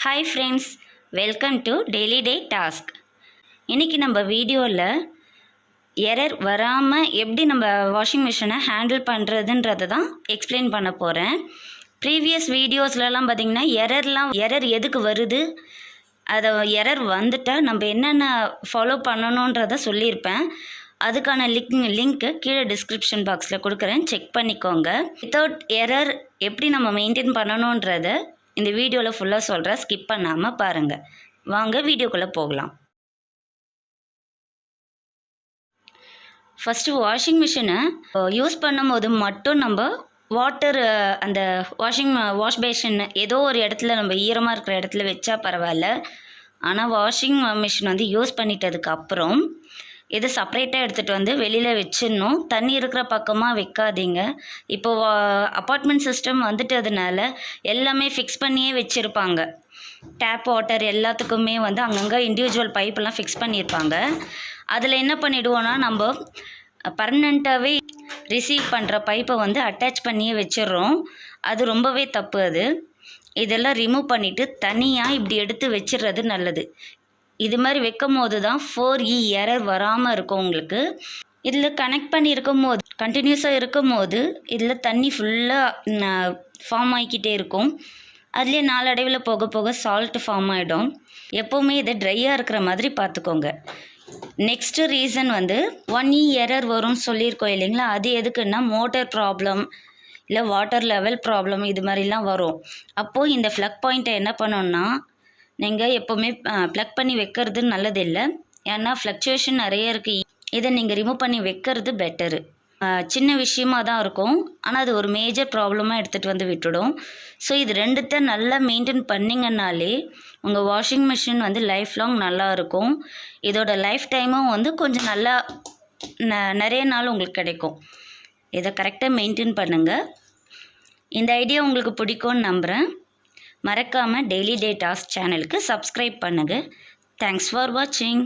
Hi friends, welcome to daily day task. இன்றைக்கி நம்ம வீடியோவில் எரர் வராமல் எப்படி நம்ம வாஷிங் மிஷினை ஹேண்டில் பண்ணுறதுன்றதை தான் எக்ஸ்பிளைன் பண்ண போகிறேன். ப்ரீவியஸ் வீடியோஸ்லலாம் பார்த்திங்கன்னா எரர் எதுக்கு வருது, அதை எரர் வந்துட்டால் நம்ம என்னென்ன ஃபாலோ பண்ணணுன்றதை சொல்லியிருப்பேன். அதுக்கான லிங்க்கு கீழே டிஸ்கிரிப்ஷன் பாக்ஸில் கொடுக்குறேன், செக் பண்ணிக்கோங்க. வித்தவுட் எரர் எப்படி நம்ம மெயின்டைன் பண்ணணுன்றதை இந்த வீடியோவில் ஃபுல்லாக சொல்கிறேன், ஸ்கிப் பண்ணாமல் பாருங்கள். வாங்க வீடியோக்குள்ளே போகலாம். ஃபஸ்ட்டு வாஷிங் மிஷினை யூஸ் பண்ணும்போது மட்டும் நம்ம வாட்டர் அந்த வாஷ் பேஷன் ஏதோ ஒரு இடத்துல நம்ம ஈரமாக இருக்கிற இடத்துல வச்சா பரவாயில்ல. ஆனால் வாஷிங் மிஷின் வந்து யூஸ் பண்ணிட்டதுக்கப்புறம் இதை செப்பரேட்டாக எடுத்துகிட்டு வந்து வெளியில் வச்சிடணும். தண்ணி இருக்கிற பக்கமாக வைக்காதீங்க. இப்போது அப்பார்ட்மெண்ட் சிஸ்டம் வந்துட்டதுனால எல்லாமே ஃபிக்ஸ் பண்ணியே வச்சுருப்பாங்க. டேப் வாட்டர் எல்லாத்துக்குமே வந்து அங்கங்கே இண்டிவிஜுவல் பைப்பெல்லாம் ஃபிக்ஸ் பண்ணியிருப்பாங்க. அதில் என்ன பண்ணிவிடுவோன்னா, நம்ம பர்மனெண்ட்டாகவே ரிசீவ் பண்ணுற பைப்பை வந்து அட்டாச் பண்ணியே வச்சிடுறோம். அது ரொம்பவே தப்பு. இதெல்லாம் ரிமூவ் பண்ணிவிட்டு தனியாக இப்படி எடுத்து வச்சிடுறது நல்லது. இது மாதிரி வைக்கும் போது தான் 4E எரர் வராமல் இருக்கும் உங்களுக்கு. இதில் கனெக்ட் பண்ணி இருக்கும் போது கண்டினியூஸாக இருக்கும் போது இதில் தண்ணி ஃபுல்லாக ஃபார்ம் ஆகிக்கிட்டே இருக்கும். அதுலேயே நாளடைவில் போக போக சால்ட் ஃபார்ம் ஆகிடும். எப்போவுமே இதை ட்ரையாக இருக்கிற மாதிரி பார்த்துக்கோங்க. நெக்ஸ்ட்டு ரீசன் வந்து 1E எரர் வரும்னு சொல்லியிருக்கோம் இல்லைங்களா, அது எதுக்குன்னா மோட்டர் ப்ராப்ளம் இல்லை வாட்டர் லெவல் ப்ராப்ளம் இது மாதிரிலாம் வரும். அப்போது இந்த ஃப்ளக் பாயிண்ட்டை என்ன பண்ணோன்னா, நீங்கள் எப்போவுமே ப்ளக் பண்ணி வைக்கிறது நல்லதில்லை. ஏன்னா ஃப்ளக்சுவேஷன் நிறைய இருக்குது. இதை நீங்கள் ரிமூவ் பண்ணி வைக்கிறது பெட்டரு. சின்ன விஷயமாக தான் இருக்கும், ஆனால் அது ஒரு மேஜர் ப்ராப்ளமாக எடுத்துகிட்டு வந்து விட்டுடும். ஸோ இது ரெண்டுத்தை நல்லா மெயின்டைன் பண்ணிங்கன்னாலே உங்கள் வாஷிங் மிஷின் வந்து லைஃப் லாங் நல்லா இருக்கும். இதோட லைஃப் டைமும் வந்து கொஞ்சம் நல்லா நிறைய நாள் உங்களுக்கு கிடைக்கும். இதை கரெக்டாக மெயின்டைன் பண்ணுங்கள். இந்த ஐடியா உங்களுக்கு பிடிக்கும்னு நம்புகிறேன். மறக்காமல் டெய்லி டே டாஸ்க் சேனலுக்கு சப்ஸ்கிரைப் பண்ணுங்கள். தேங்க்ஸ் ஃபார் வாட்சிங்.